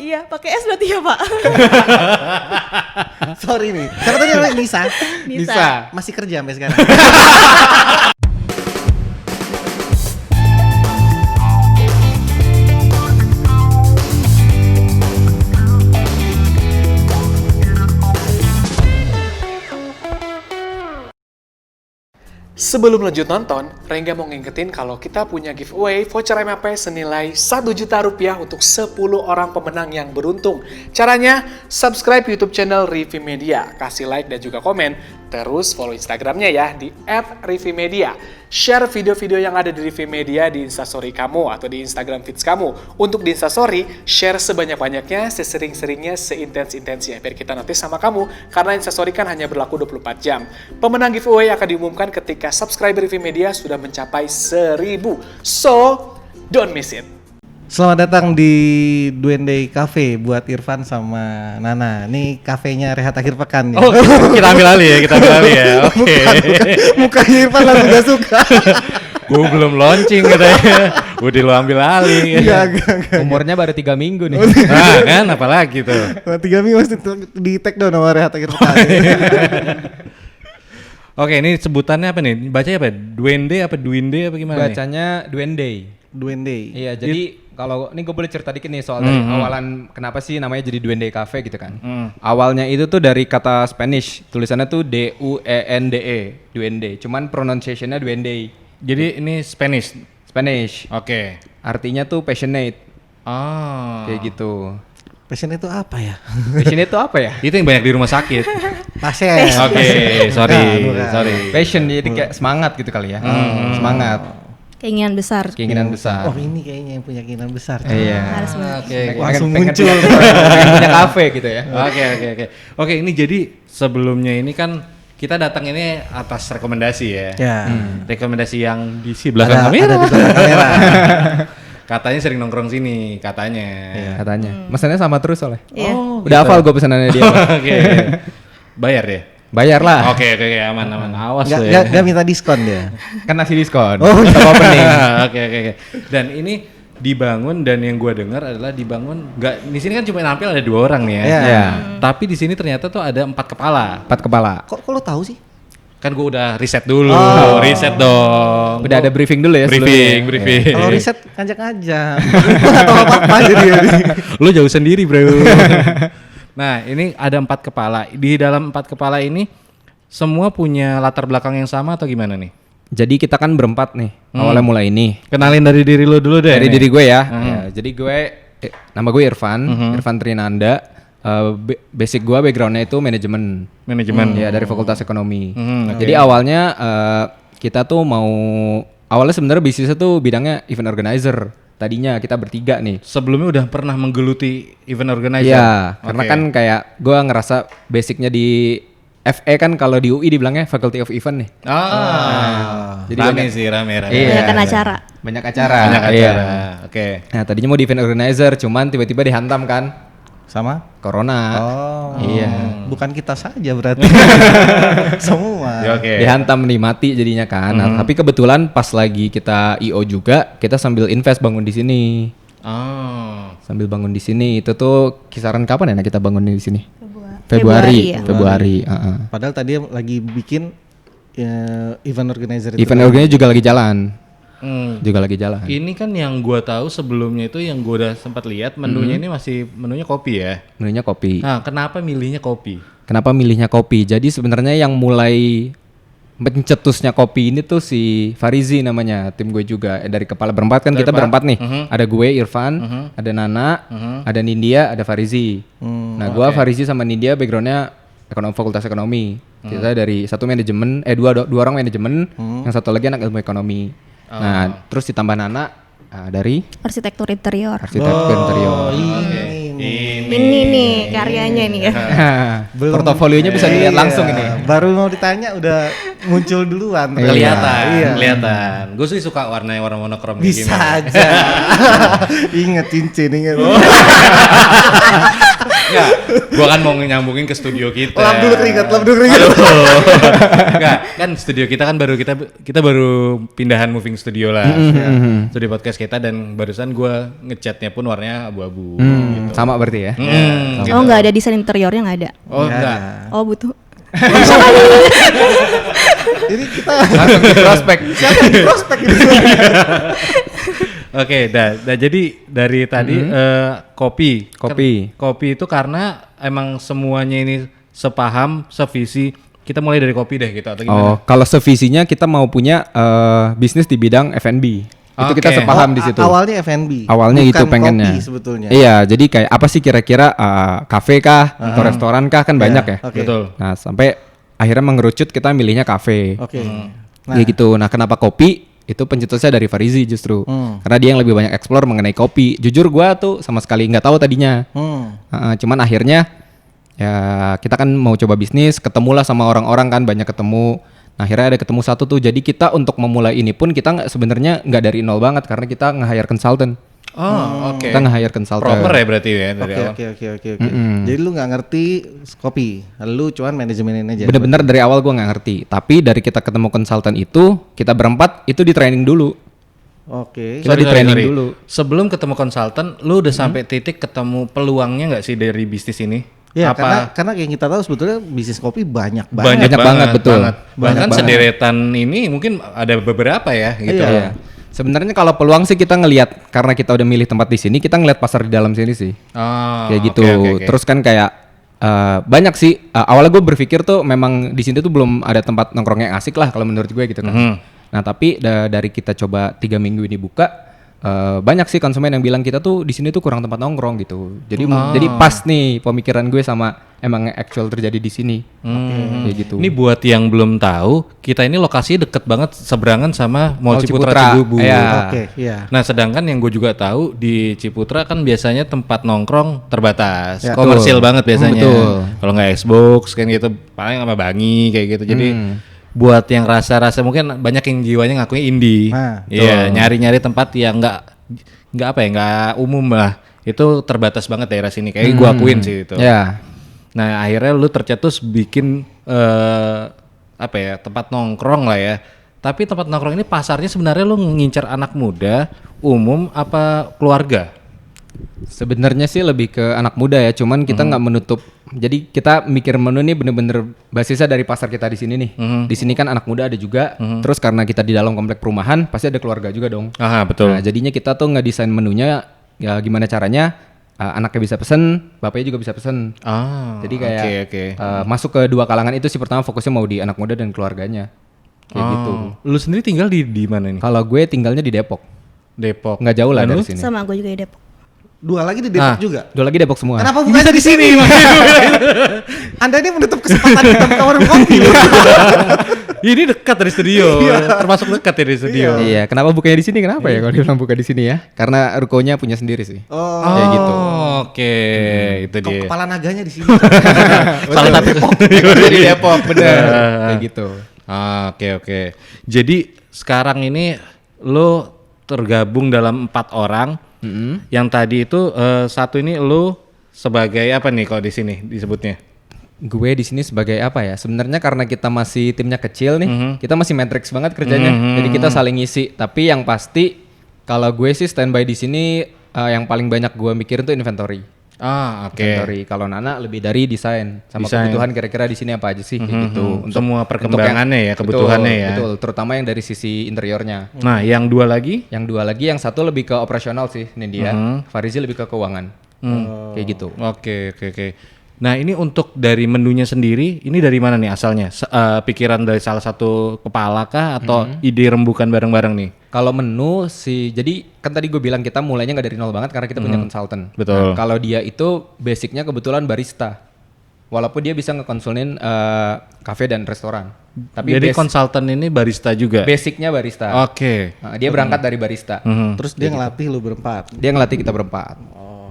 Iya, pakai S berarti ya, Pak. Sorry nih. Siapa tadi namanya Nisa? Nisa. Masih kerja sampai sekarang. Sebelum lanjut nonton, Rengga mau ngingetin kalau kita punya giveaway voucher MAP senilai Rp1 juta untuk 10 orang pemenang yang beruntung. Caranya, subscribe YouTube channel Rivi Media, kasih like dan juga komen, terus follow Instagramnya ya di @rivimedia. Share video-video yang ada di Rivi Media di Instastory kamu atau di Instagram feeds kamu. Untuk di Instastory, share sebanyak-banyaknya, sesering-seringnya, seintens-intensnya biar kita notice sama kamu, karena Instastory kan hanya berlaku 24 jam. Pemenang giveaway akan diumumkan ketika subscriber Rivi Media sudah mencapai 1000. So, don't miss it. Selamat datang di Duende Cafe buat Irfan sama Nana. Ini kafenya Rehat Akhir Pekan ya. Oh, kita ambil alih ya, Oke. Mukanya Irfan langsung gak suka. Gue belum launching katanya. Udah lo ambil alih. Iya, enggak. Umurnya baru 3 minggu nih. Nah, kan apalagi tuh. 3 minggu masih di tag down sama Rehat Akhir Pekan. Oke, ini sebutannya apa nih? Bacanya apa? Duende apa Duinde apa gimana nih? Bacanya Duende. Duende. Iya, jadi kalau ini gue boleh cerita dikit nih soal dari awalan kenapa sih namanya jadi Duende Cafe gitu kan. Awalnya itu tuh dari kata Spanish, tulisannya tuh Duende, Duende. Cuman pronunciation-nya Duende. Jadi ini Spanish. Oke. Artinya tuh passionate. Oh. Kayak gitu. Passion itu apa ya? Passionate itu apa ya? Itu yang banyak di rumah sakit. Pasien. Oke, sorry. Passion jadi kayak semangat gitu kali ya. Semangat, Keinginan besar. keinginan besar. Oh, ini kayaknya yang punya keinginan besar. Iya. Harus banget. Oke. Langsung Pengen muncul. punya kafe gitu ya. Oke. Oke, ini jadi sebelumnya ini kan kita datang ini atas rekomendasi ya. Ya. Rekomendasi yang di belakang Ada kamera. di belakang kamera. Katanya sering nongkrong sini, katanya. Katanya. Mesennya sama terus soalnya. Iya. Udah hafal gue pesanannya dia. Oke. Bayar ya? Bayar lah. Oke, aman. Awas lo ya. Gak minta diskon dia. Kan nasi diskon. Oh, iya. Top opening. Oke. Dan ini dibangun dan yang gue dengar adalah dibangun nggak di sini kan cuma nampil ada 2 orang nih ya. Iya. Tapi di sini ternyata tuh ada 4 kepala. 4 kepala. Kok lo tahu sih? Kan gue udah riset dulu, Oh. riset dong. Udah ada briefing dulu ya briefing. Kalau riset ngajak-ngajak. Gue gak tahu apa-apa jadi. Lo jauh sendiri bro. Nah ini ada 4 kepala. Di dalam 4 kepala ini semua punya latar belakang yang sama atau gimana nih? Jadi kita kan berempat nih. Awalnya mulai ini. Kenalin dari diri lo dulu deh. Dari nih. diri gue ya. Ya, jadi gue nama gue Irfan Trinanda. Basic gue backgroundnya itu manajemen. Ya dari Fakultas Ekonomi. Jadi awalnya kita tuh awalnya sebenarnya bisnisnya tuh bidangnya event organizer. Tadinya kita bertiga nih. Sebelumnya udah pernah menggeluti event organizer? Iya, karena kan kayak gue ngerasa basicnya di FE kan kalau di UI dibilangnya Faculty of Event nih. Jadi Jadi rame. Iya. Banyakkan acara. Banyak acara. Iya. Iya. Oke. Nah tadinya mau di event organizer, cuman tiba-tiba dihantam kan Sama? Corona. Oh. Iya. Bukan kita saja berarti. Semua. Ya, oke. Dihantam nih mati jadinya kan. Nah, tapi kebetulan pas lagi kita IO juga, kita sambil invest bangun di sini. Oh. Sambil bangun di sini itu tuh kisaran kapan ya kita bangun di sini? Februari ya. Februari. Padahal tadi lagi bikin event organizer itu. Event organizer juga lagi jalan. Ini kan yang gua tahu sebelumnya itu yang gua udah sempat lihat menunya ini masih menunya kopi ya. Menunya kopi. Nah, kenapa milihnya kopi? Kenapa milihnya kopi? Jadi sebenarnya yang mulai mencetusnya kopi ini tuh si Farizi namanya, tim gue juga. Dari kepala berempat kan kita berempat nih. Ada gue Irfan, ada Nana, ada Nindya, ada Farizi. Nah, gue Farizi sama Nindya backgroundnya Fakultas Ekonomi. Kita dari satu manajemen, dua orang manajemen, yang satu lagi anak ilmu ekonomi. Nah, terus ditambah Nana dari Arsitektur interior. interior. Ini nih karyanya nih ya. Portofolionya bisa dilihat langsung ini. Baru mau ditanya udah muncul duluan. Kelihatan. Gue sih suka warna monokrom kayak Bisa gini. aja. Ingat cincin, ingat. Enggak, gua kan mau nyambungin ke studio kita. Lap dulu keringat. Enggak, kan studio kita kan kita baru pindahan moving studio lah. Studio podcast kita dan barusan gua ngecatnya pun warnanya abu-abu gitu. Sama berarti ya. Gitu. Oh nggak ada desain interiornya nggak ada. Oh, enggak. Oh butuh. Jadi kita Langsung di prospek. siapa yang di prospek ini? Oke, jadi dari tadi kopi. Kopi itu karena emang semuanya ini sepaham, sevisi. Kita mulai dari kopi deh gitu atau gimana? Oh, kalau sevisinya kita mau punya bisnis di bidang F&B. Itu kita Oke. sepaham di situ. Awalnya F&B. Awalnya bukan itu pengennya. kopi sebetulnya. Iya, jadi kayak apa sih kira-kira kafe kah atau restoran kah kan banyak ya. Oke. Betul. Nah, sampai akhirnya mengerucut kita milihnya kafe. Oke. Nah, gitu. Nah, kenapa kopi? Itu pencetusnya dari Farizi justru. Karena dia yang lebih banyak explore mengenai kopi. Jujur gua tuh sama sekali nggak tahu tadinya. Cuman akhirnya ya kita kan mau coba bisnis, ketemulah sama orang-orang kan, banyak ketemu. Nah, akhirnya ada ketemu satu tuh. Jadi kita untuk memulai ini pun kita sebenarnya nggak dari nol banget karena kita nge-hire consultant. Oh, oke. Kita nge-hire consultant. Proper ya berarti ya dari awal. Oke. Jadi lu nggak ngerti kopi, lu cuman manajemenin aja. Bener-bener dari awal gua nggak ngerti. Tapi dari kita ketemu konsultan itu, kita berempat itu di training dulu. Oke. Kita di training dulu. Sebelum ketemu konsultan, lu udah sampai titik ketemu peluangnya nggak sih dari bisnis ini? Ya, karena yang kita tahu sebetulnya bisnis kopi banyak banget. Banyak banget, betul. Bahkan Banyak banget. sederetan ini mungkin ada beberapa ya gitu. Iya. Sebenarnya kalau peluang sih kita ngelihat karena kita udah milih tempat di sini, kita ngelihat pasar di dalam sini sih. Oh, Kayak gitu. oke. Terus kan kayak banyak sih. Awalnya gue berpikir tuh memang di sini tuh belum ada tempat nongkrong yang asik lah kalau menurut gue gitu kan. Nah tapi dari kita coba 3 minggu ini buka, banyak sih konsumen yang bilang kita tuh di sini tuh kurang tempat nongkrong gitu. Jadi pas nih pemikiran gue sama emang actual terjadi di sini. Kayak gitu. Ini buat yang belum tahu, kita ini lokasi deket banget seberangan sama Mall Mall Ciputra Ciputra. Cibubur. Iya. Oke, iya. Nah, sedangkan yang gue juga tahu di Ciputra kan biasanya tempat nongkrong terbatas, Ya, komersil banget biasanya. Betul. Kalau nggak Xbox kan gitu, paling sama Bangi kayak gitu. Jadi buat yang rasa-rasa mungkin banyak yang jiwanya ngakunya indie. Nah, Iya, nyari-nyari tempat yang nggak apa ya, nggak umum lah. Itu terbatas banget daerah sini. Kayak gue akuin sih itu. Ya. Nah, akhirnya lu tercetus bikin apa ya, tempat nongkrong lah ya. Tapi tempat nongkrong ini pasarnya sebenarnya lu ngincar anak muda, umum apa keluarga? Sebenarnya sih lebih ke anak muda ya, cuman kita nggak menutup. Jadi kita mikir menu ini bener-bener basisnya dari pasar kita di sini nih. Di sini kan anak muda ada juga. Terus karena kita di dalam komplek perumahan, pasti ada keluarga juga dong. Aha, betul. Nah, jadinya kita tuh nggak desain menunya ya gimana caranya anaknya bisa pesen, bapaknya juga bisa pesen. Jadi kayak oke. masuk ke dua kalangan itu sih. Pertama fokusnya mau di anak muda dan keluarganya. Kayak gitu. Lu sendiri tinggal di mana ini? Kalau gue tinggalnya di Depok. Depok. Nggak jauh lah Dan dari lu? sini. Sama gue juga di Depok. Dua lagi di Depok juga. Dua lagi Depok semua. Kenapa bukan di sini? Anda ini menutup kesempatan kita tawarin kopi. Ini dekat dari studio, termasuk dekat dari studio. Iya, kenapa bukanya di sini? Kenapa ya kalau dia bilang buka di sini ya? Karena rukonya punya sendiri sih. Oh, Kayak gitu. Oke, itu dia. kepala naganya di sini. Salah satu Di Depok, bener. Kayak gitu. Oke. Jadi sekarang ini lo tergabung dalam 4 orang. Yang tadi itu satu ini lo sebagai apa nih kalau di sini disebutnya? Gue di sini sebagai apa ya? Sebenarnya karena kita masih timnya kecil nih, kita masih matrix banget kerjanya. Jadi kita saling ngisi. Tapi yang pasti kalau gue sih standby di sini yang paling banyak gue mikirin tuh inventory. Oke. Inventory. Kalau Nana lebih dari desain sama Desain. kebutuhan kira-kira di sini apa aja sih kayak gitu. Semua perkembangannya ya, kebutuhannya ya. Betul, terutama yang dari sisi interiornya. Nah, yang 2 lagi? Yang 2 lagi, yang satu lebih ke operasional sih, Nindya. Farizi lebih ke keuangan. Kayak gitu. Oke. Nah, ini untuk dari menunya sendiri, ini dari mana nih asalnya? Pikiran dari salah satu kepala kah atau ide rembukan bareng-bareng nih? Kalau menu sih, jadi kan tadi gue bilang kita mulainya nggak dari nol banget karena kita punya konsultan. Betul. Nah, kalau dia itu basicnya kebetulan barista. Walaupun dia bisa ngekonsulin kafe dan restoran. Tapi Jadi konsultan ini barista juga? basicnya barista. Oke. Nah, dia berangkat dari barista. Terus dia ngelatih lu berempat. Dia ngelatih kita berempat.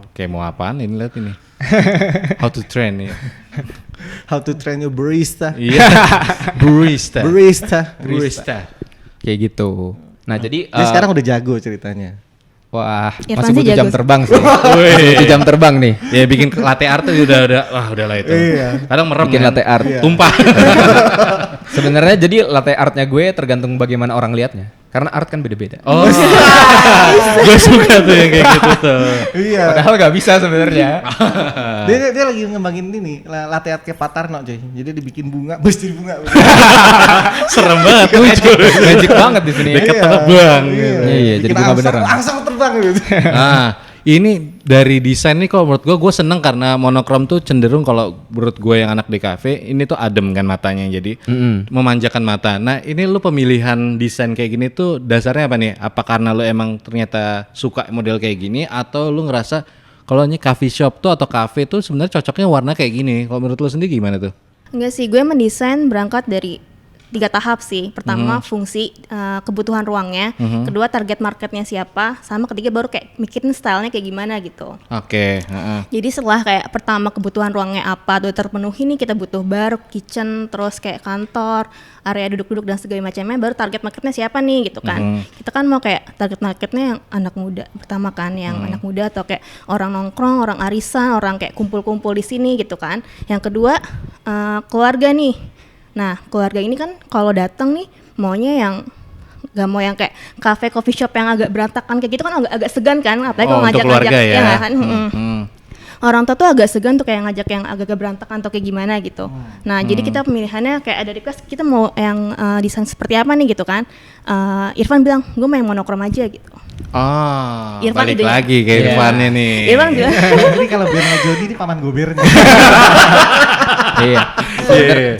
Oke, mau apaan ini, lihat ini. How to train ya. How to train your barista. Iya. Barista. Barista. Barista. Kayak gitu. Nah, jadi Dia sekarang udah jago ceritanya. Wah, Irfan masih sih butuh jam jago. terbang sih. Masih butuh jam terbang nih. Ya bikin latte art tuh udahlah itu. Kadang merem Bikin kan. latte art. Tumpah. Sebenarnya jadi latte artnya gue tergantung bagaimana orang lihatnya. Karena art kan beda-beda. Oh. Gue suka tuh yang kayak gitu tuh. Iya. Padahal nggak bisa sebenarnya. Dia lagi ngembangin ini latte art kayak Pak Tarno coy. Jadi dibikin bunga, bus jadi bunga. Serem banget lucu. Magic banget di sini. Deket terbang. Iya, jadi bunga beneran. Langsung terbang gitu. Nah, ini dari desain nih kalau menurut gue seneng karena monokrom tuh cenderung kalau menurut gue yang anak di kafe ini tuh adem kan matanya jadi memanjakan mata. Nah ini lu pemilihan desain kayak gini tuh dasarnya apa nih? Apa karena lu emang ternyata suka model kayak gini atau lu ngerasa kalau ini coffee shop tuh atau cafe tuh sebenarnya cocoknya warna kayak gini? Kalau menurut lu sendiri gimana tuh? Enggak sih, gue mendesain berangkat dari 3 tahap sih. Pertama fungsi, kebutuhan ruangnya, kedua target marketnya siapa, sama ketiga baru kayak mikirin stylenya kayak gimana gitu. Oke. Heeh. Jadi setelah kayak pertama kebutuhan ruangnya apa udah terpenuhi nih, kita butuh bar, kitchen, terus kayak kantor, area duduk-duduk dan segala macamnya, baru target marketnya siapa nih gitu kan. Kita kan mau kayak target marketnya yang anak muda pertama kan, yang anak muda atau kayak orang nongkrong, orang arisan, orang kayak kumpul-kumpul di sini gitu kan. Yang kedua keluarga nih. Nah keluarga ini kan kalau datang nih maunya yang gak mau yang kayak cafe coffee shop yang agak berantakan kayak gitu kan agak segan kan, apalagi kalau untuk ngajak-ngajak keluarga ya? nggak kan. Orang tua tuh agak segan tuh kayak ngajak yang agak berantakan atau kayak gimana gitu. Nah jadi kita pemilihannya kayak ada request kita mau yang desain seperti apa nih gitu kan. Irfan bilang gue mau yang monokrom aja gitu. Oh, Irfan balik idenya. lagi ke Irfannya nih. Irfan bilang Jadi kalau Berna Jody ini paman gobernya. Iya.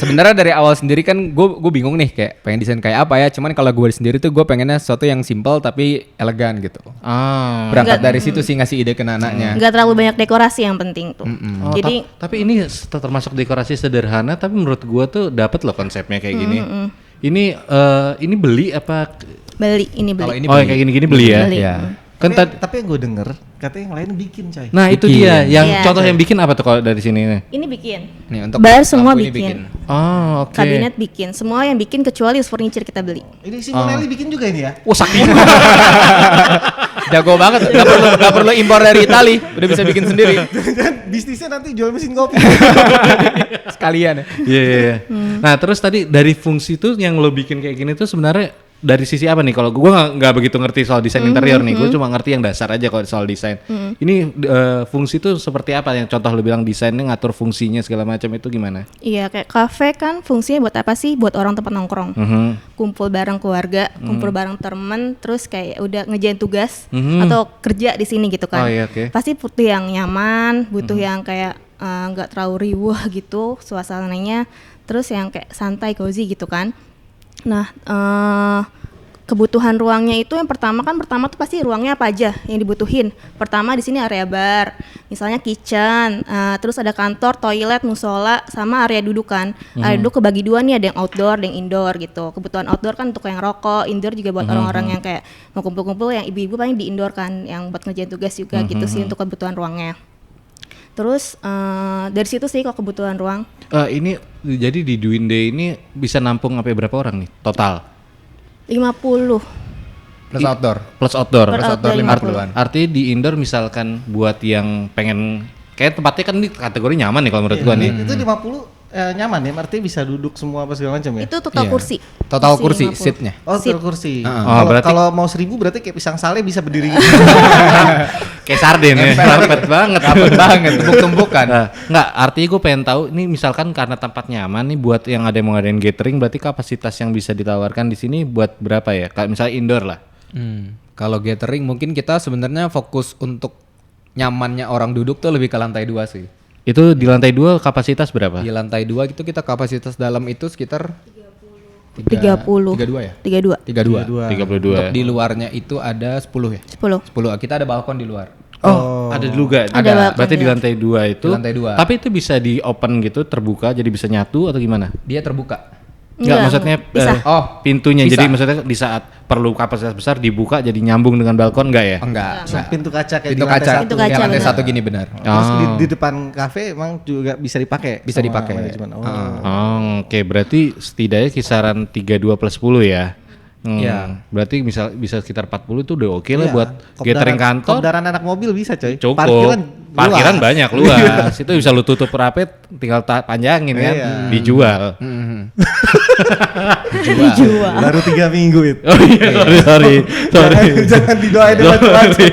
Sebenarnya dari awal sendiri kan gue bingung nih kayak pengen desain kayak apa ya. Cuman kalau gue sendiri tuh gue pengennya sesuatu yang simple tapi elegan gitu. Ah. Berangkat dari situ sih ngasih ide ke anaknya. nggak terlalu banyak dekorasi yang penting tuh. Oh, Jadi tapi ini termasuk dekorasi sederhana tapi menurut gua tuh dapat loh konsepnya kayak gini. Ini beli apa? beli ini Kalau beli. ini Oh yang kayak gini-gini beli ya. Beli. Iya. Kan tadi Tapi yang gue denger katanya yang lain bikin coy. nah itu Bikin. dia yang Iya. contoh yang bikin apa tuh kalau dari sini nih? Ini bikin. Nih untuk Bar semua lampu ini bikin. Oh, oke. Kabinet bikin. Semua yang bikin kecuali furniture kita beli. Ini si Monelli bikin juga ini ya. Wah, saking Jago banget. Gak perlu impor dari Itali. Udah bisa bikin sendiri. Dan bisnisnya nanti jual mesin kopi. Sekalian ya. Iya, iya, iya. Nah, terus tadi dari fungsi tuh yang lo bikin kayak gini tuh sebenarnya dari sisi apa nih? Kalau gue nggak begitu ngerti soal desain interior nih, gue cuma ngerti yang dasar aja kalau soal desain. Ini fungsi tuh seperti apa? Yang contoh lo bilang desainnya ngatur fungsinya segala macam itu gimana? Iya kayak cafe kan fungsinya buat apa sih? Buat orang tempat nongkrong. Kumpul bareng keluarga, kumpul bareng temen, terus kayak udah ngejain tugas atau kerja di sini gitu Oh, kan. iya, oke. Pasti butuh yang nyaman, butuh yang kayak nggak terlalu riuh gitu suasananya, terus yang kayak santai cozy gitu kan. Nah, kebutuhan ruangnya itu yang pertama tuh pasti ruangnya apa aja yang dibutuhin. Pertama di sini area bar, misalnya kitchen, terus ada kantor, toilet, musola, sama area duduk kan. Area duduk kebagi dua nih, ada yang outdoor, ada yang indoor gitu. Kebutuhan outdoor kan untuk yang rokok, indoor juga buat orang-orang yang kayak mau kumpul-kumpul, yang ibu-ibu paling di indoor kan, yang buat ngerjain tugas juga gitu sih untuk kebutuhan ruangnya. Terus dari situ sih kalau kebutuhan ruang. Ini jadi di Duinde ini bisa nampung sampai berapa orang nih total? 50. Plus outdoor. Plus outdoor. Per outdoor 50. Artinya di indoor misalkan buat yang pengen kayak tempatnya kan ini kategori nyaman nih kalau menurut gua nih. Itu 50 nyaman ya, artinya bisa duduk semua apa segala macam ya. Itu total Iya. kursi. Total kursi 50. seatnya. Oh, Seat. kursi. Oh, berarti- Kalau mau 1000 berarti kayak pisang sale bisa berdiri gitu. Kayak sarden ya, rapet banget. Rapet banget, tumpuk-tumpukan. Nah, enggak, artinya gue pengen tahu nih misalkan karena tempat nyaman nih buat yang ada yang mau ngadain gathering berarti kapasitas yang bisa ditawarkan di sini buat berapa ya? Kayak misalnya indoor lah. Kalau gathering mungkin kita sebenarnya fokus untuk nyamannya orang duduk tuh lebih ke lantai 2 sih. Itu di lantai 2 kapasitas berapa? Di lantai 2 gitu kita kapasitas dalam itu sekitar 30. 32 ya? 32. 32. 32. Untuk di luarnya itu ada 10 ya? 10. 10. Kita ada balkon di luar. Oh, ada juga. Ada balkon, Berarti di ya. lantai 2 itu. Di lantai 2. Tapi itu bisa di open gitu, terbuka jadi bisa nyatu atau gimana? Dia terbuka. Enggak, maksudnya bisa. pintunya. Bisa. Jadi maksudnya di saat perlu kapasitas besar dibuka jadi nyambung dengan balkon enggak ya? Enggak. Pintu kaca kayak Pintu di lantai kaca. satu. Pintu kaca, Yang lantai benar. 1 gini benar. Terus di depan kafe emang juga bisa dipakai. Bisa sama dipakai. manajemen. Oh. Oh, oke, berarti setidaknya kisaran 32 plus 10 ya. Iya. Berarti bisa sekitar 40 itu udah oke lah Iya, buat gathering kantor. Kopdaran anak mobil bisa coy. Cukup. luas. Parkiran banyak luas. Itu bisa lu tutup rapet, tinggal panjangin kan, Iya. dijual. Dijual. Baru 3 minggu itu. Oh iya, sorry. Jangan didoain macam-macam.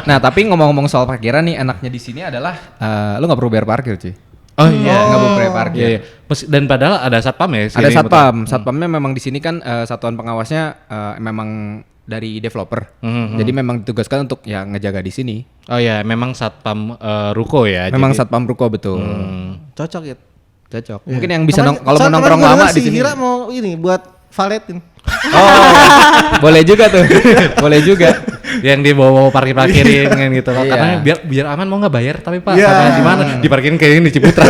Nah, tapi ngomong-ngomong soal parkiran nih, enaknya di sini adalah lu nggak perlu bayar parkir, cuy. Oh iya. Nggak perlu bayar parkir. Iya, iya. Dan padahal ada satpam ya? Ada sini, satpam. Satpamnya memang di sini kan satuan pengawasnya memang dari developer. Jadi memang ditugaskan untuk ya ngejaga di sini. Oh iya, memang satpam ruko ya. Memang jadi- satpam ruko betul. Cocok ya. Cocok. Mungkin yang bisa kalau mau nongkrong lama di sini. Hira mau ini buat valetin. Oh, boleh juga tuh. Boleh juga. yang dibawa parkirin kan gitu. Iya. Karena biar aman mau nggak bayar tapi Pak Iya. sama di mana? Diparkirin kayak ini di Ciputra.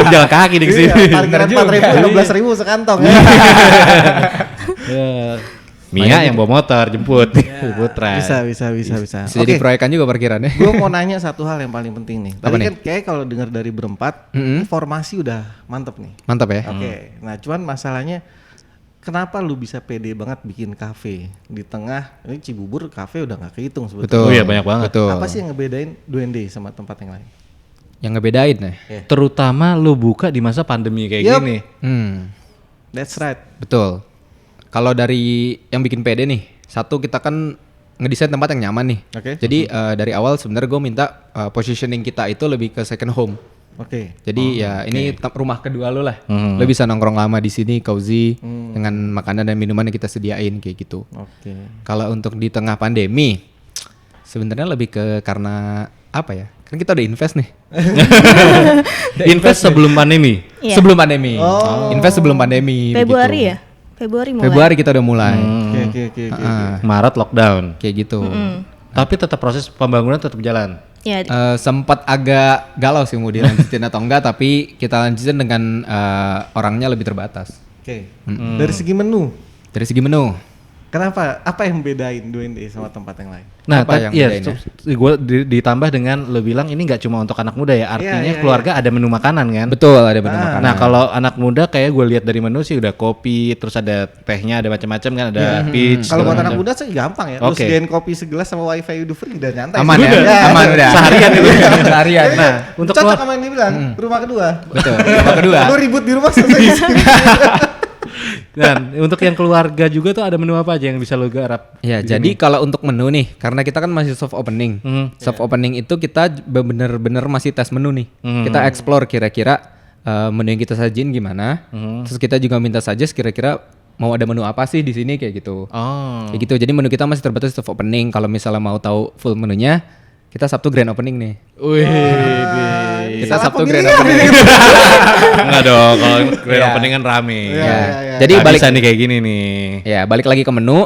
Jalan kaki di sini. Iya, parkiran 4.000, 12.000 sekantong ya. Ya. Mia yang bawa motor jemput di Ciputra. Bisa. Bisa jadi proyekan juga parkirannya. Gue mau nanya satu hal yang paling penting nih. Apa Tadi nih? kan kayak kalau dengar dari berempat, informasi udah mantep nih. Mantap ya. Oke, nah cuman masalahnya kenapa lu bisa pede banget bikin kafe di tengah ini Cibubur kafe udah nggak kehitung sebetulnya. Betul. Oh iya, banyak banget. Betul. Apa sih yang ngebedain Duende sama tempat yang lain? Yang ngebedain nih? Terutama lu buka di masa pandemi kayak Yup. gini. That's right. Betul. Kalau dari yang bikin pede nih, satu kita kan ngedesain tempat yang nyaman nih. Oke. Jadi dari awal sebenarnya gue minta positioning kita itu lebih ke second home. Oke. Jadi ini rumah kedua lo lah. Lo bisa nongkrong lama di sini, cozy dengan makanan dan minuman yang kita sediain kayak gitu. Oke. Kalau untuk di tengah pandemi, sebenarnya lebih ke karena apa ya? Kan kita udah invest nih. Invest sebelum pandemi. Iya. Sebelum pandemi. Invest sebelum pandemi. Februari begitu. ya? Februari mulai. Februari kita udah mulai. Oke. Maret lockdown. Kayak gitu. Tapi tetap proses pembangunan tetap jalan. Ya, Sempat agak galau sih mau dilanjutin atau enggak, tapi kita lanjutin dengan orangnya lebih terbatas. Oke. Dari segi menu, Dari segi menu, kenapa? Apa yang bedain Duende sama tempat yang lain? Nah, Apa yang iya, bedain gue ditambah dengan lo bilang ini nggak cuma untuk anak muda ya, artinya iya, keluarga ada menu makanan kan. betul ada menu makanan. Nah, kalau anak muda kayak gue lihat dari menu sih udah kopi, terus ada tehnya, ada macam-macam kan, ada peach. Kalau buat segala anak macam. muda sih gampang ya. Lu Oke. sediain kopi segelas sama wifi udah free udah nyantai. Aman sih. ya, aman udah. Seharian itu. Seharian. Nah, untuk Cocok keluar, sama yang dibilang rumah kedua. Betul. Rumah kedua. Lu ribut di rumah selesai di sini. dan untuk yang keluarga juga tuh ada menu apa aja yang bisa lo garap? Ya, jadi kalau untuk menu nih, karena kita kan masih soft opening. Soft opening itu kita bener-bener masih tes menu nih. Kita explore kira-kira menu yang kita sajin gimana. Terus kita juga minta suggest kira-kira mau ada menu apa sih di sini kayak gitu. Oh. Kayak gitu. Jadi menu kita masih terbatas soft opening. Kalau misalnya mau tahu full menunya, kita Sabtu grand opening nih. Wih. Kita Salah Sabtu grand pemilihan opening. ini. Enggak dong, kalau grand Iya. opening kan rame. Ya. iya. Jadi Nggak balik bisa nih kayak gini nih. ya balik lagi ke menu.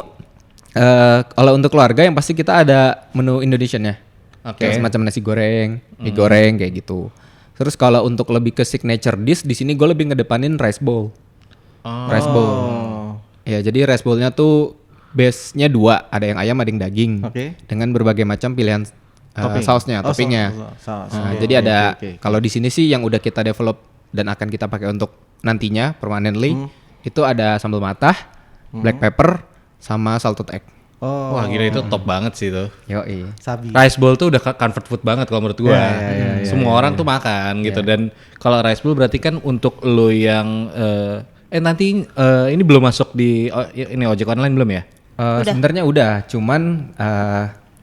Kalau untuk keluarga yang pasti kita ada menu Indonesian-nya. Oke. Kayak semacam nasi goreng, mie goreng kayak gitu. Terus kalau untuk lebih ke signature dish di sini gue lebih ngedepanin rice bowl. Rice bowl. Ya jadi rice bowl-nya tuh base-nya 2, ada yang ayam, ada yang daging. Oke. Dengan berbagai macam pilihan Topping. sausnya, Oh, toppingnya. saus. Nah, Oke, jadi oke, ada oke. kalau di sini sih yang udah kita develop dan akan kita pakai untuk nantinya permanently itu ada sambal matah, black pepper, sama salted egg. Oh, Wah gila itu top banget sih itu. Yoi. sabi. Rice bowl tuh udah comfort food banget kalau menurut gua. Iya, Semua orang tuh makan gitu dan kalau rice bowl berarti kan untuk lo yang nanti ini belum masuk di ini ojek online belum ya? Sebenarnya udah, cuman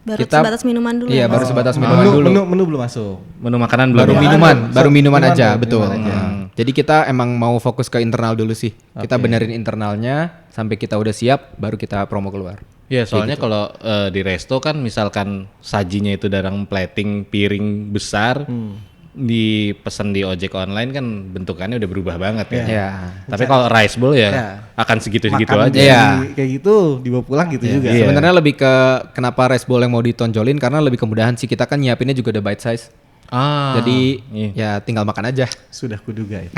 baru kita sebatas minuman dulu. iya ya, baru Mas? sebatas minuman dulu. Menu belum masuk. Menu makanan belum. Baru ya? minuman, Ada, baru minuman minuman aja, baru betul. minuman aja. Jadi kita emang mau fokus ke internal dulu sih. Kita benerin internalnya sampai kita udah siap, baru kita promo keluar. Iya soalnya kalau di resto kan misalkan sajinya itu darang plating piring besar dipesan di ojek online kan bentukannya udah berubah banget ya. Ya. Tapi kalau rice bowl ya Ya. akan segitu-segitu Makan aja. Iya. kayak gitu dibawa pulang gitu juga. Iya. Sebenarnya lebih ke kenapa rice bowl yang mau ditonjolin karena lebih kemudahan sih, kita kan nyiapinnya juga udah bite size. Jadi iya. ya tinggal makan aja. Sudah kuduga ya.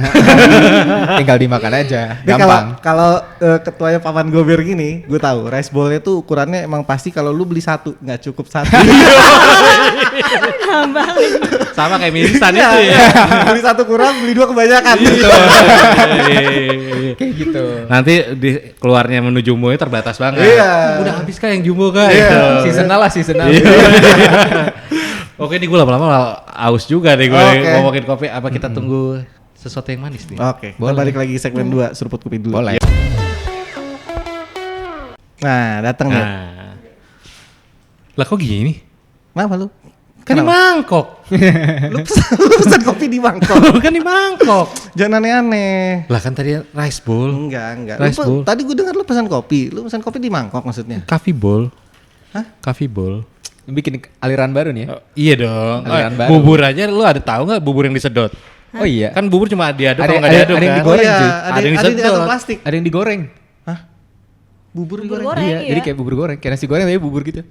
Tinggal dimakan aja. Ini Gampang. kalau ketuanya Papan Gober gini, gue tahu rice bowl-nya tuh ukurannya emang pasti kalau lu beli satu, nggak cukup satu. Sama kayak mie instan Iya, itu ya. beli satu kurang, beli dua kebanyakan. Kayak gitu. Nanti di keluarnya menu jumbo terbatas banget. Iya. Udah habis kah yang jumbo kah? Iya. Gitu. Seasonal. Oke, nih gue lama-lama aus juga nih gue Oke. ngomongin kopi. Apa kita tunggu sesuatu yang manis nih? Oke, kita balik lagi segmen 2, seruput kopi dulu. Boleh. Nah, datang nih. Nah. Lah kok gini? Kenapa lu? Kan di mangkok. Lu pesan kopi di Bangkok. Kan di mangkok. Jangan aneh-aneh. Lah kan tadi rice bowl. Enggak. Rice bowl. Tadi gue dengar lu pesan kopi. Lu pesan kopi di mangkok maksudnya? Coffee bowl. Hah? Coffee bowl. Bikin aliran baru nih ya. Iya dong. Aliran baru. Bubur aja lu ada tahu nggak bubur yang disedot? Oh iya. Kan bubur cuma diaduk Ada- kalau nggak ada- diaduk ada yang kan. digoreng, iya, cuy. ada Ada yang yang di disedot. kantong plastik. Ada yang digoreng. Hah? Bubur Bubur digoreng? goreng, Iya, iya. jadi kayak bubur goreng, kayak nasi goreng tapi bubur gitu.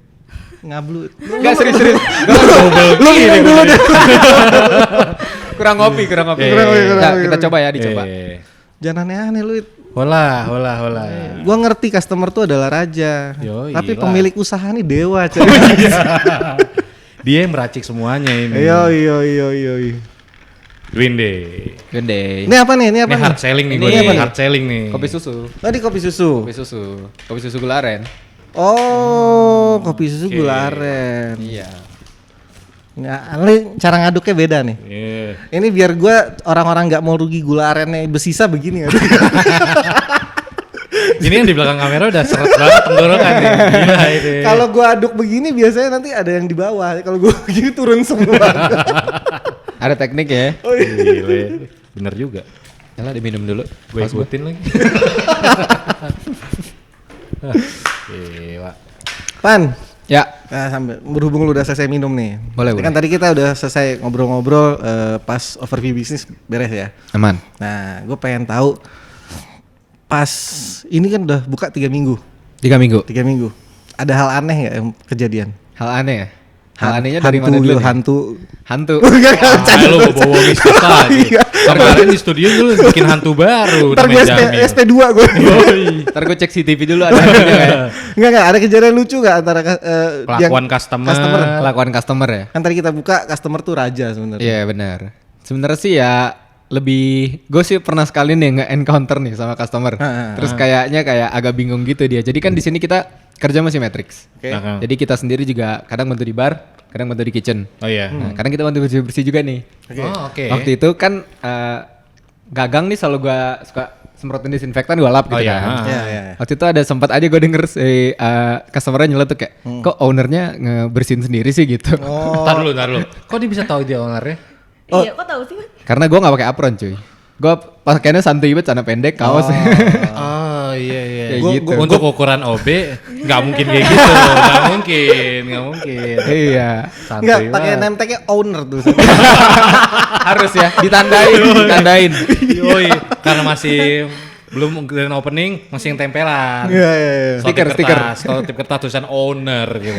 Ngablu. Enggak serius. Lu minum dulu deh. Kurang ngopi. Kurang Nah, ngopi. kita coba ya, dicoba. Jangan aneh-aneh lu. Hola. Gua ngerti customer tuh adalah raja. Yoi Tapi lah. pemilik usaha nih dewa, coy. Dia yang meracik semuanya ini. Iya. Gede. Ini apa nih? Ini hard selling nih gue Ini nih. apa nih? Hard selling nih. Kopi susu. Tadi kopi susu. Kopi susu gula aren. Oh, kopi susu gula aren. Iya. Nah, ini cara ngaduknya beda nih. Iya. Ini biar gua orang-orang nggak mau rugi gula arennya bersisa begini ya. Ini yang di belakang kamera udah seret banget tenggorokan nih. Gila ini. Kalau gua aduk begini biasanya nanti ada yang di bawah. Kalau gua begini turun semua. Ada teknik ya. Gila. Bener juga. Yalah diminum dulu. Gue ikutin lagi. Gila. Pan, Ya. nah, sambil berhubung lu udah selesai minum nih. Boleh, Kan tadi kita udah selesai ngobrol-ngobrol pas overview bisnis beres ya. Aman. Nah, gue pengen tahu pas ini kan udah buka 3 minggu. 3 minggu. 3 minggu. Ada hal aneh nggak yang kejadian? Hal aneh ya? Hal anehnya dari mana Hantu, dulu nih? hantu. Hantu. Lu bawa mistis lagi. Iya. Kemarin di studio lu bikin hantu baru. Ntar gue namanya Jamil. SP2 gue. Ntar gue cek CCTV dulu ada hantunya nggak ya? Enggak, ada kejadian lucu nggak antara Kelakuan customer. Kelakuan customer ya? Kan tadi kita buka customer tuh raja sebenarnya. Iya benar. Sebenarnya sih ya lebih gue sih pernah sekali nih nge-encounter nih sama customer. Terus kayaknya kayak agak bingung gitu dia. Jadi kan di sini kita kerja masih Matrix. Oke. Jadi kita sendiri juga kadang bantu di bar, kadang bantu di kitchen. Oh iya. Nah, kadang kita bantu bersih-bersih juga nih. Oh oke. Waktu itu kan gagang nih selalu gua suka semprotin disinfektan gua lap gitu Oh, iya. kan. Iya. Waktu itu ada sempat aja gue denger si customer-nya nyeletuk kayak kok ownernya ngebersihin sendiri sih gitu. Ntar dulu. Kok dia bisa tahu dia ownernya? Iya, kok tahu sih, Mas? Karena gua nggak pakai apron cuy. Gua pakainya santuy banget, celana pendek, kaos. Oh iya. Kayak gitu. Untuk ukuran OB nggak mungkin kayak gitu. Nggak mungkin. Iya. Enggak, Santai pakai banget. name tag-nya owner tuh. Harus ya, ditandain. Yoi, karena masih belum grand opening, masih yang tempelan. Iya. Stiker. Kalau tip kertas tulisan owner gitu.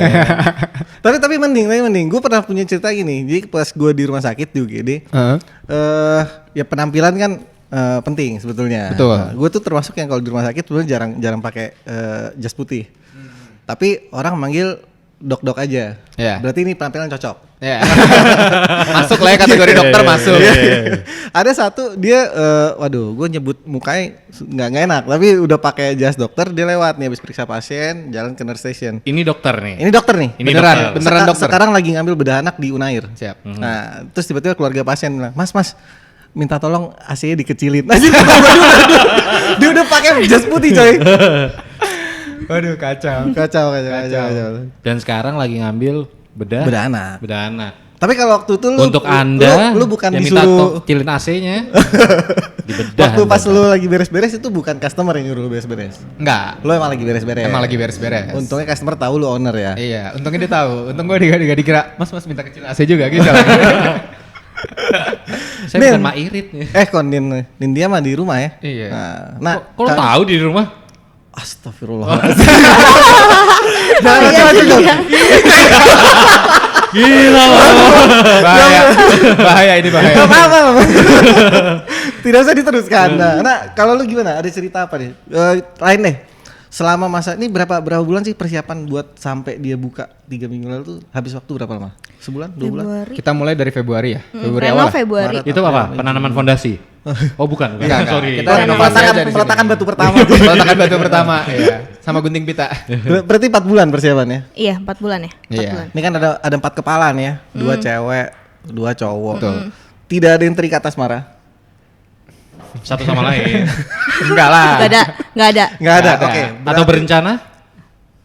Tapi mending. Gue pernah punya cerita gini. Jadi pas gue di rumah sakit di UGD, ya penampilan kan penting sebetulnya. Betul. Gue tuh termasuk yang kalau di rumah sakit sebenarnya jarang pakai jas putih. Tapi orang manggil dok aja. Iya. Berarti ini penampilan cocok. Ya. Masuk lah ya kategori dokter masuk. Ada satu dia, waduh, gue nyebut mukanya nggak enak, tapi udah pakai jas dokter, dia lewat nih habis periksa pasien, jalan ke nurse station. Ini dokter nih. Ini dokter nih. Ini Beneran dokter. dokter. Sekarang lagi ngambil bedah anak di Unair. Siap. Nah, terus tiba-tiba keluarga pasien bilang, Mas, minta tolong AC-nya dikecilin. Dia udah pakai jas putih, coy. Waduh kacau. Kacau. Dan sekarang lagi ngambil bedah Bedah anak. anak. Tapi kalau waktu itu Untuk Anda lu bukan yang minta disuruh kecilin AC-nya dibedah. waktu pas lu lagi beres-beres itu bukan customer yang nyuruh lu beres-beres. Enggak. Lu emang lagi beres-beres. Emang lagi beres-beres. Untungnya customer tahu lu owner ya. Iya, untungnya dia tahu. Untung gue gak dikira, Mas minta kecil AC juga gitu. Saya Nin. bukan Mairit nih. Kon Nin dia mah di rumah ya. Iya. Nah, Kok lo tahu di rumah? Astagfirullah. Jangan. Gila. Bahaya. Bahaya ini bahaya. Gak apa-apa. Tidak usah diteruskan. Nah, kalau lu gimana? Ada cerita apa nih? Lain deh. Selama masa ini berapa bulan sih persiapan buat sampai dia buka 3 minggu lalu tuh habis waktu berapa lama? Sebulan? 2 bulan? Februari. Kita mulai dari Februari ya. Februari Renov awal. lah. Februari. Itu apa? Penanaman fondasi. Oh bukan. Enggak. Sorry. Kita renovasi aja di sini. Peletakan batu pertama. Peletakan batu pertama, iya. Sama gunting pita. Berarti 4 bulan persiapannya. Iya, 4 bulan ya. 4 Iya. bulan. Ini kan ada 4 kepala nih ya, 2 cewek, 2 cowok. Betul. Tidak ada yang terikat asmara. Satu sama lain. Enggak lah. Gak ada. Nggak ada. Nggak ada. Oke. Atau berencana?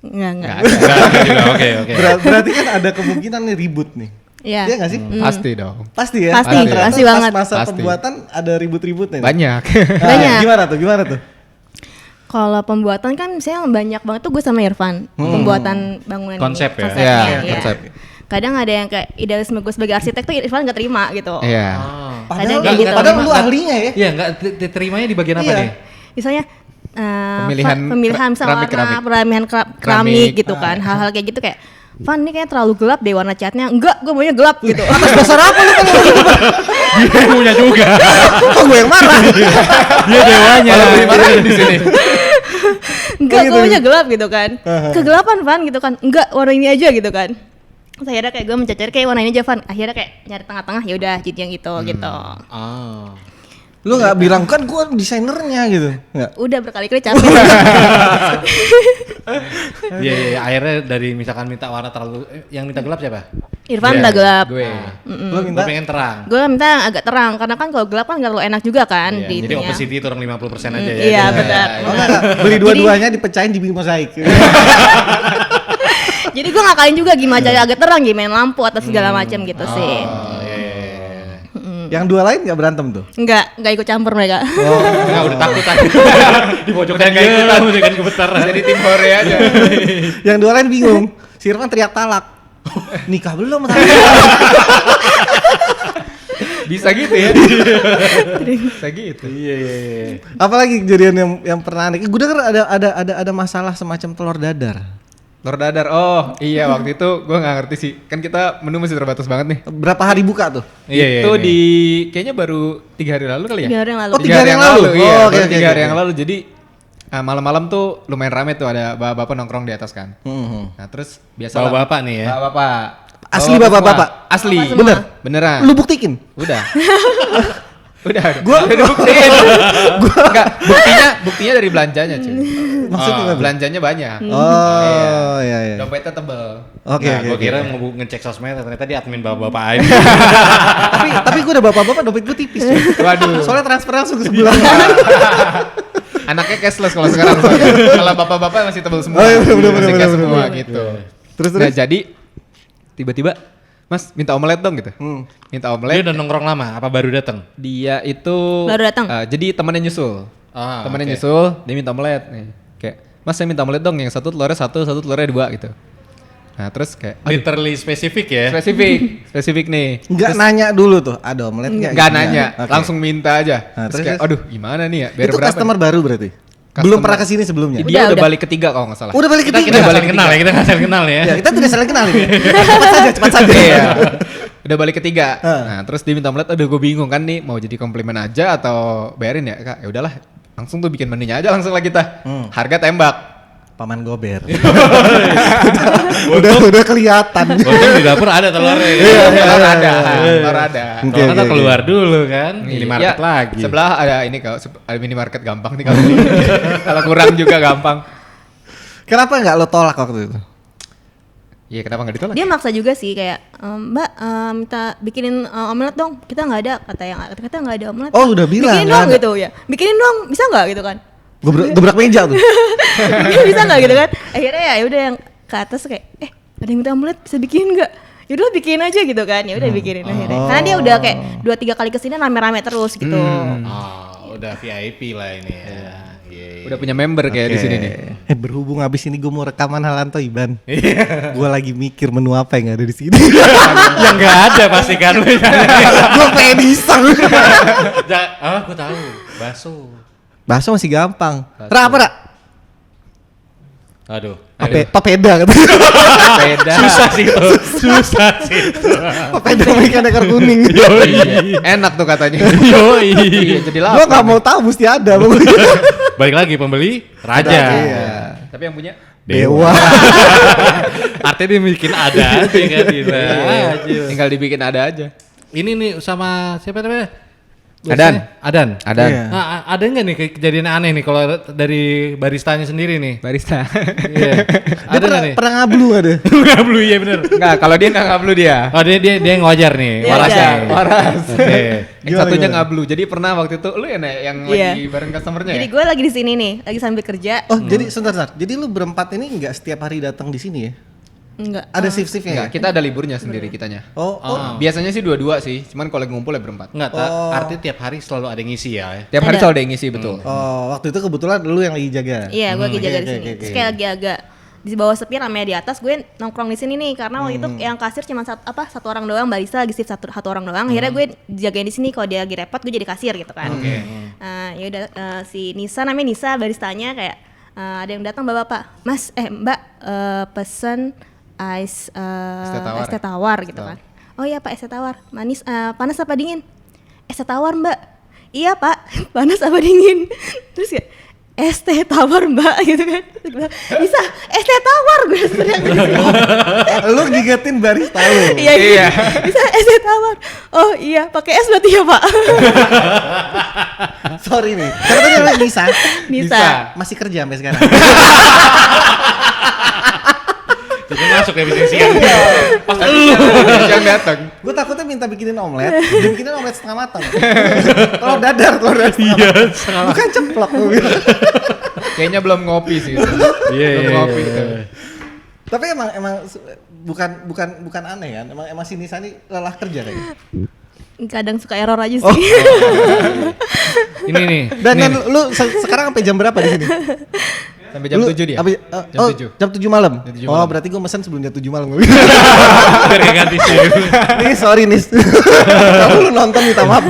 Enggak. Enggak ada. Enggak ada juga. Oke. Berarti kan ada kemungkinan nih ribut nih. Iya. Iya nggak sih? Pasti dong. Pasti ya. Pasti, Ternyata pasti pas banget. Masa Pasti. pembuatan ada ribut-ributnya. nih. Banyak. Nah, Banyak. Gimana tuh? Kalau pembuatan kan misalnya banyak banget tuh gue sama Irfan. Pembuatan bangunan Konsep ini, ya? konsepnya, Iya, iya. konsep. Kadang ada yang kayak idealisme gue sebagai arsitek tuh Irfan gak terima gitu. Iya. Padahal, kayak gitu. padahal lu ahlinya ya. Iya, enggak diterimanya di bagian apa Iya. nih? Misalnya Pemilihan pemilihan misalnya keramik. warna, pemilihan keramik Keramik. gitu kan. Hal-hal kayak gitu kayak Van ini kayaknya terlalu gelap deh warna catnya. Enggak, gue maunya gelap gitu. Atas dasar apa lu kan? Dia punya juga. Kok gue yang marah? Dia dewanya. Kalau dimarahin di sini. Enggak, gitu. gue maunya gelap gitu kan. Kegelapan Van gitu kan. Enggak, warna ini aja gitu kan. Terus akhirnya kayak gue mencecer kayak warna ini aja Van. Akhirnya kayak nyari tengah-tengah ya udah jadi yang gitu gitu. Ah. Lu nggak bilang kan gue desainernya gitu? Nggak. Udah berkali-kali capek. Iya, akhirnya dari misalkan minta warna terlalu yang minta gelap siapa? Irfan Iya, udah gelap. Gue. Lu Gue minta pengen terang. Gue minta yang agak terang karena kan kalau gelap kan gak terlalu enak juga kan Iya, di jadi itunya. opacity turun 50% aja ya. Iya benar. Oh, enggak. Beli dua-duanya dipecahin dibikin mosaik. Jadi gue ngakalin juga gimana cara agak terang gimana lampu atau segala macam gitu sih. Oh, iya, iya, iya. Yang dua lain nggak berantem tuh? Enggak ikut campur mereka. Enggak udah takut tadi. Di pojokan Udah nggak ikutan. udah kan gemetar. Jadi tim hore aja. Yang dua lain bingung. Si Irfan teriak talak. Nikah belum? Bisa gitu ya. Bisa gitu. Iya, iya, iya. Apalagi kejadian yang pernah aneh. Gue denger ada masalah semacam telur dadar. Telur dadar. Oh, iya waktu itu gue nggak ngerti sih. Kan kita menu masih terbatas banget nih. Berapa hari buka tuh? Iya, Itu iya. di kayaknya baru 3 hari lalu kali ya? 3 hari yang lalu. Oh, 3 hari yang lalu? Iya, Oh, baru oke, 3 oke, hari oke. yang lalu. Jadi malam-malam tuh lumayan rame tuh, ada bapak-bapak nongkrong di atas kan. Nah terus biasa Bapak-bapak nih ya. Bapak-bapak. Asli bapak-bapak? Asli. Bapak semua. Bener? Beneran. Lu buktikin? Udah. Udah buktiin. Enggak, buktinya dari belanjanya, cuy. Maksudnya gimana? Belanjanya banyak. Oh, iya. Dompetnya tebel. Oke, Nah, oke. gue kira mau ngecek sosmed ternyata dia admin bapak-bapak aja. Tapi gue udah bapak-bapak dompet gue tipis. Cuy. Waduh. Soalnya transfer langsung ke sebelah. Anaknya cashless kalau sekarang soalnya. Kalau bapak-bapak masih tebel semua. Oh, iya, bener, Masih bener, cash bener, semua bener. gitu. Terus Nah, jadi tiba-tiba Mas minta omelet dong gitu. Minta Dia omelet. udah nongkrong lama, apa baru datang? Dia itu Baru datang. jadi temannya nyusul. Ah, Temannya oke. nyusul, dia minta omelet nih. Kayak, "Mas saya minta omelet dong, yang satu telurnya 1, satu telurnya 2 gitu." Nah, terus kayak Literally spesifik ya. spesifik nih. nggak nanya dulu tuh, ada omelet nggak? Nggak Gitu. nanya, Oke. langsung minta aja. Nah, terus kayak, terus? aduh gimana nih ya? Biar Itu berapa customer nih? baru berarti? Customer. Belum pernah kesini sebelumnya? Dia udah Udah. balik ketiga kalau nggak salah. Udah balik Kita ketiga? saling kenal ya, kita nggak saling kenal ya. Ya, kita tidak saling kenal ini. Cepat saja. Iya. Udah balik ketiga. Nah, terus dia minta omelet, aduh gue bingung kan nih mau jadi komplimen aja atau bayarin ya? Kak, ya udahlah. Langsung tuh bikin menunya aja langsung lah kita. Harga tembak. Paman gober. udah kelihatan. Untung di dapur ada telurnya. Telur ada. Telur ada. Oke, Kalau nggak oke, keluar dulu kan, Iya, minimarket lagi. Sebelah ada ini kau, ada minimarket gampang nih kalau beli. Kalau kurang juga gampang. Kenapa nggak lo tolak waktu itu? Iya, kenapa nggak ditolak? Dia maksa juga sih kayak Mbak minta bikinin omelet dong. Kita nggak ada kata nggak ada omelet. Oh, udah bilang, Bikinin nggak dong ada. gitu ya. Bikinin dong, bisa nggak gitu kan? Gebrak meja tuh. Bisa nggak gitu kan? Akhirnya ya udah yang ke atas kayak ada yang minta omelet bisa bikin nggak? Yaudah bikin aja gitu kan. Ya udah bikinin akhirnya. Karena dia udah kayak 2-3 kali kesini rame-rame terus gitu. Oh, udah VIP lah ini ya. Iya. Udah punya member kayak di sini nih. Berhubung abis ini gue mau rekaman Halanto Iban. Gue lagi mikir menu apa yang ada di sini. Yang nggak ada pasti kan. Gue pengen iseng. Gue tahu. Bakso. Bakso masih gampang. Ra apa Ra? Aduh. Papeda katanya. Beda. Susah sih itu. Susah sih itu. Papeda sama ikan ekor kuning. Enak tuh katanya. Yoi. Iya, jadi lapar. Gua nggak mau tahu mesti ada pokoknya. Balik lagi pembeli raja. Iya. Tapi yang punya Dewa. Artinya dia bikin ada aja kan gila. Aja. tinggal dibikin ada aja. Ini nih sama siapa namanya? Adan. Adan. Ada Iya. Nah, ada nggak nih kejadian aneh nih kalau dari baristanya sendiri nih? barista. Iya. Dia Ada nggak nih? pernah ngablu ada. Nggak blue iya bener. Enggak, kalau dia enggak ngablu dia. Oh dia yang wajar nih, Dia warasnya. wajar. Waras. Oke. Yang Gimana, satunya gimana? ngablu. Jadi pernah waktu itu lu ya Nek, yang Iya. lagi bareng customernya Jadi ya? gue lagi di sini nih, lagi sambil kerja. Oh, jadi sebentar. Jadi lu berempat ini nggak setiap hari datang di sini ya? Enggak. Ada shift-shiftnya Enggak, ya? kita ada liburnya sendiri kitanya. Oh, Biasanya sih dua-dua sih, cuman kalau lagi ngumpul ya berempat. Enggak, artinya tiap hari selalu ada yang ngisi ya. Tiap hari Ada. selalu ada yang ngisi betul. oh, waktu itu kebetulan lu yang lagi jaga. Iya, gue lagi jaga di Oke, sini. oke, oke. Terus kayak lagi agak di bawah sepi ramenya di atas, gue nongkrong di sini nih karena waktu itu yang kasir cuma satu orang doang, barista lagi shift satu orang doang. Akhirnya gue jagain di sini, kalau dia lagi repot gue jadi kasir gitu kan. Ya udah si Nisa, namanya Nisa baristanya, kayak ada yang datang bapak-bapak, Mas, Mbak, pesen es teh tawar gitu kan. Oh iya Pak, es teh tawar. Manis, panas apa dingin? Es teh tawar Mbak. Iya Pak, panas apa dingin? Terus ya, es teh tawar Mbak gitu kan. Terus gue bilang, bisa es teh tawar, gue teriak gitu. Lu gigatin barista lu. Iya, iya. Bisa es teh tawar. Oh iya, pakai es berarti ya Pak. Sorry nih. Siapa tadi namanya Nisa? Nisa. Masih kerja sampai sekarang. Jadi masuk ya bisnis siang. Pas yang datang. Gue takutnya minta bikinin omelet, dia bikinin omelet setengah matang. telur dadar Iya, bukan ceplok. gua bilang. Kayaknya belum ngopi sih. Itu. Iya, Belum iya, ngopi iya. itu. Tapi emang bukan aneh kan? Emang si Nisa ini lelah kerja kayaknya. Kadang suka error aja sih. Ini nih. Dan nih, lu sekarang sampai jam berapa di sini? Sampai jam 7 dia. Jam 7. Jam 7 malam. Jam 7 Oh, malam. berarti gue mesen sebelum jam 7 malam. biar gak ganti sih. Nih, sorry Nis. Kalau lu nonton minta maaf.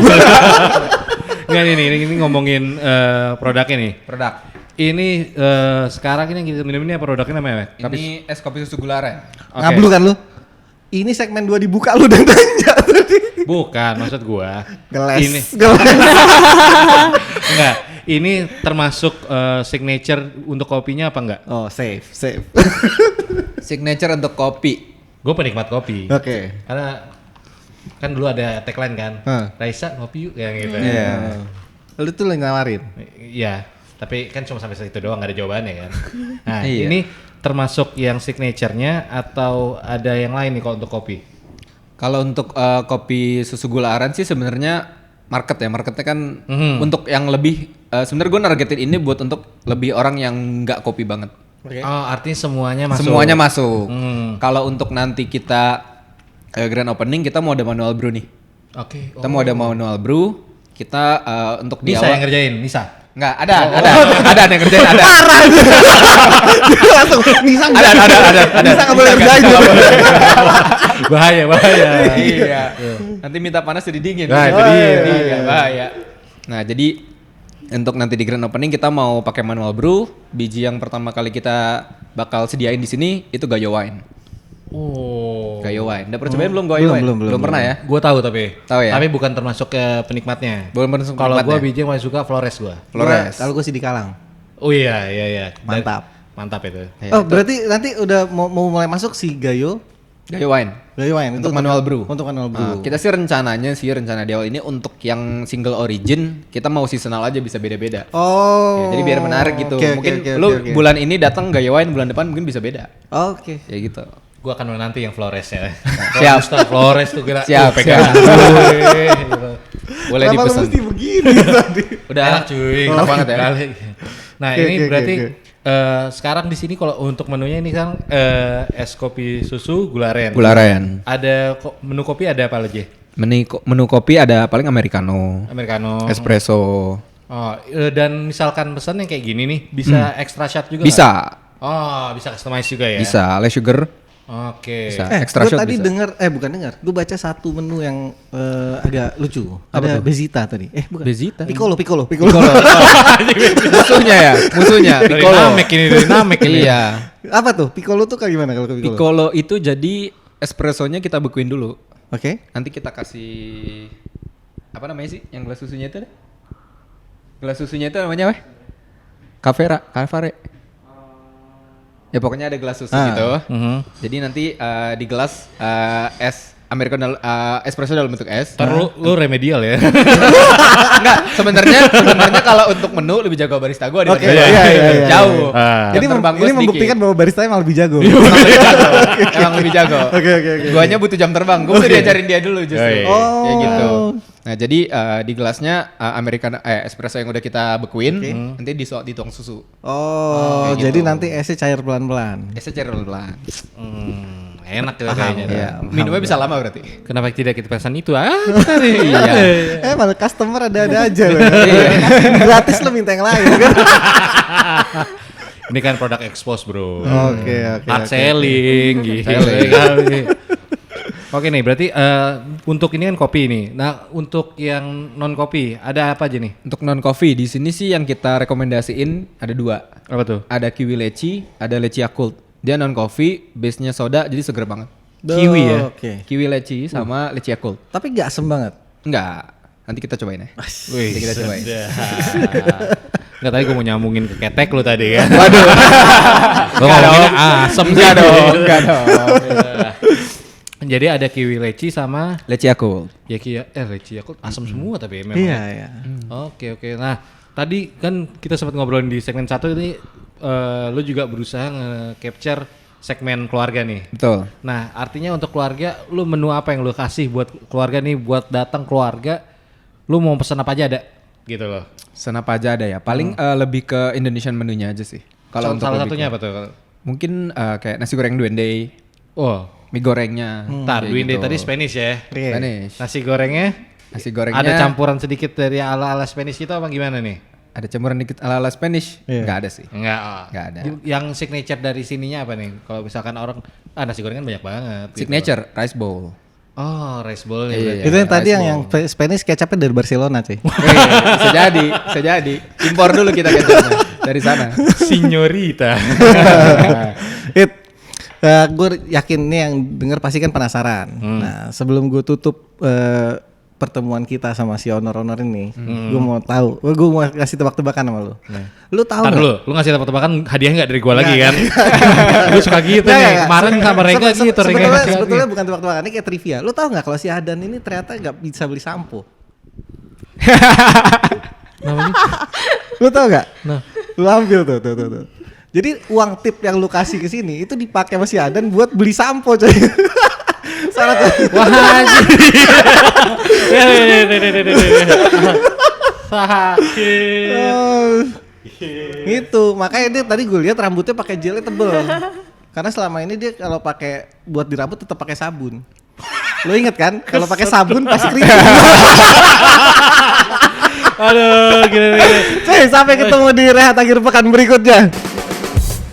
Enggak ini ngomongin produknya nih. Produk. Ini sekarang ini yang kita minum ini apa produknya namanya? Ini es kopi susu gula aren. Oke. Ngablu kan lu? Ini segmen 2 dibuka lu dan tanya tadi. Bukan, maksud gua. Geles. Ini Geles. enggak. Ini termasuk signature untuk kopinya apa enggak? Oh, safe. Signature untuk kopi. Gue penikmat kopi. Oke. Karena kan dulu ada tagline kan, Raisa ngopi yuk yang gitu. Iya. Lu tuh lagi nawarin. Iya, tapi kan cuma sampai situ doang, gak ada jawabannya kan. Nah, Iya. ini termasuk yang signature-nya atau ada yang lain nih kalau untuk kopi? Kalau untuk kopi susu gula aren sih sebenarnya marketnya kan untuk yang lebih sebenarnya gue nargetin ini buat untuk lebih orang yang nggak kopi banget. Oke. Oh, artinya semuanya masuk. Semuanya masuk. Kalau Kalau untuk nanti kita grand opening kita mau ada manual brew nih. Oke. Kita mau ada manual brew. Kita untuk di Nisa awal yang ngerjain, Nisa. nggak ada yang ngerjain ada. Langsung Nisa Ada. Nisa nggak boleh kerjain. bahaya. Iya. Nanti minta panas jadi dingin. Nah, itu dia. Iya, bahaya. Nah, jadi untuk nanti di grand opening kita mau pakai manual brew. Biji yang pertama kali kita bakal sediain di sini itu Gayo Wine. Oh. Gayo Wine. Udah pernah cobain belum Gayo Wine? Belum pernah ya? Gue tahu tapi. Tahu ya? Tapi bukan termasuk ke penikmatnya. Belum masuk Kalau gue penikmatnya. biji yang paling suka Flores gue. Flores. Kalau gue sih di Kalang. Oh iya. Mantap. Mantap itu. Oh, berarti nanti udah mau mulai masuk si Gayo Gayo Wine. Wine Untuk manual brew. Untuk manual brew. Kita sih rencana di awal ini untuk yang single origin kita mau seasonal aja bisa beda-beda. Oh. Ya, jadi biar menarik gitu. Oke, Mungkin oke, lu oke. bulan ini datang Gayo Wine, bulan depan mungkin bisa beda. Oke. Ya gitu. Gue akan menanti yang Floresnya. Siap. Robusta Flores tuh kira. Siap, pegang. Boleh Kenapa lu dipesan. mesti begini tadi? Udah Enak cuy. Enak banget ya. Kali. Nah Oke, ini oke, berarti oke. sekarang di sini kalau untuk menunya ini kan es kopi susu gula aren. Gula aren. Ada menu kopi ada apa aja? Menu kopi ada paling americano, Americano. espresso. Oh, dan misalkan pesan yang kayak gini nih bisa extra shot juga Bisa, nggak? Oh, bisa customize juga ya? bisa less sugar. Oke. Bisa. Eh, Extra gue shot tadi bisa. bukan dengar. Gue baca satu menu yang agak lucu. Apa Ada tuh? Bezita tadi. Bukan. Bezita? Piccolo. musuhnya Dari Piccolo. Namek ini. Iya. Apa tuh? Piccolo tuh kayak gimana kalau ke Piccolo? Piccolo itu jadi espressonya kita bekuin dulu. Oke. Nanti kita kasih apa namanya sih yang gelas susunya itu? Gelas susunya itu namanya apa? Cavare. Ya pokoknya ada gelas susu gitu. Jadi nanti di gelas es Americano espresso dalam bentuk es. Ntar lu remedial ya. Enggak, sebenarnya kalau untuk menu lebih jago barista gue Oke, daripada iya. jauh. Jadi ini membuktikan bahwa barista emang lebih jago. Emang lebih jago. Oke. Guanya butuh jam terbang. Gue udah diajarin dia dulu justru. Oh, iya. Kayak gitu. Nah, jadi di gelasnya Americano espresso yang udah kita bekuin, nanti dituang susu. Oh, Kayak jadi gitu. nanti esnya cair pelan-pelan. Esnya cair pelan. Enak juga kayaknya. Iya. Minumnya bisa lama berarti. Kenapa tidak kita pesan itu? Iya. Malah customer ada aja loh. Gratis lo minta yang lain kan. Ini kan produk expose bro. Oke. Hard selling gitu. Oke nih, berarti untuk ini kan kopi nih. Nah, untuk yang non kopi ada apa aja nih? Untuk non coffee di sini sih yang kita rekomendasiin ada 2. Apa tuh? Ada kiwi leci, ada leci Yakult. Dia non coffee, base-nya soda jadi seger banget. Kiwi ya? Oke. Kiwi leci sama leci Yakult. Tapi gak asem banget. Enggak. Nanti kita cobain ya. Wih, Nanti kita cobain. Enggak, tadi gue mau nyambungin ke ketek lu tadi kan. Waduh. Lo ngomonginnya asem Enggak dong, enggak dong. Jadi ada kiwi leci sama Leci Yakult. leci Yakult asam semua tapi memang. Iya. Oke. Nah, tadi kan kita sempat ngobrolin di segmen 1 ini lu juga berusaha nge-capture segmen keluarga nih. Betul. Nah, artinya untuk keluarga lu menu apa yang lu kasih buat keluarga nih, buat datang keluarga lu mau pesan apa aja ada gitu loh. Senapa aja ada ya. Paling lebih ke Indonesian menunya aja sih. Kalau untuk salah lebih satunya ke- apa tuh? Mungkin kayak nasi goreng duende, Oh, mie gorengnya. tar kayak duin deh gitu. tadi Spanish ya. Spanish. Nasi gorengnya Nasi gorengnya ada campuran sedikit dari ala-ala Spanish gitu apa gimana nih? Ada campuran dikit ala-ala Spanish? Iya. Enggak ada sih. Enggak. Nggak ada. Yang signature dari sininya apa nih? Kalau misalkan orang nasi goreng kan banyak banget. gitu. Signature rice bowl. Oh, rice bowl ya. Iya. berarti. Itu yang tadi rice yang Spanish kecapnya dari Barcelona cuy. Bisa jadi. Impor dulu kita kecapnya dari sana. Signorita. Gue yakin nih yang denger pasti kan penasaran. Nah, sebelum gue tutup pertemuan kita sama si honor ini, gue mau tahu, gue mau kasih tebak-tebakan sama lu. Lu tahu Ntar nggak? dulu, lu ngasih tebak-tebakan hadiah nggak dari gua lagi kan? Lu suka gitu Nggak, nih. nggak. Kemarin sama Rengga gitu, Rengga ngasih Sebetulnya lagi. bukan tebak-tebakan, ini kayak trivia. Lu tahu nggak kalau si Adan ini ternyata nggak bisa beli sampo? Lu tahu nggak? Nah. Lu ambil tuh. Jadi uang tip yang lu kasih ke sini itu dipakai sama si Adan buat beli sampo coy. Salah tuh. Wah, anjir. Sakit. Gitu, makanya dia tadi gue lihat rambutnya pakai gelnya tebel. Karena selama ini dia kalau pakai buat di rambut tetap pakai sabun. Lo inget kan? Kalau pakai sabun pasti keriting. Aduh, gini. Cuy, sampai ketemu di Rehat akhir pekan berikutnya.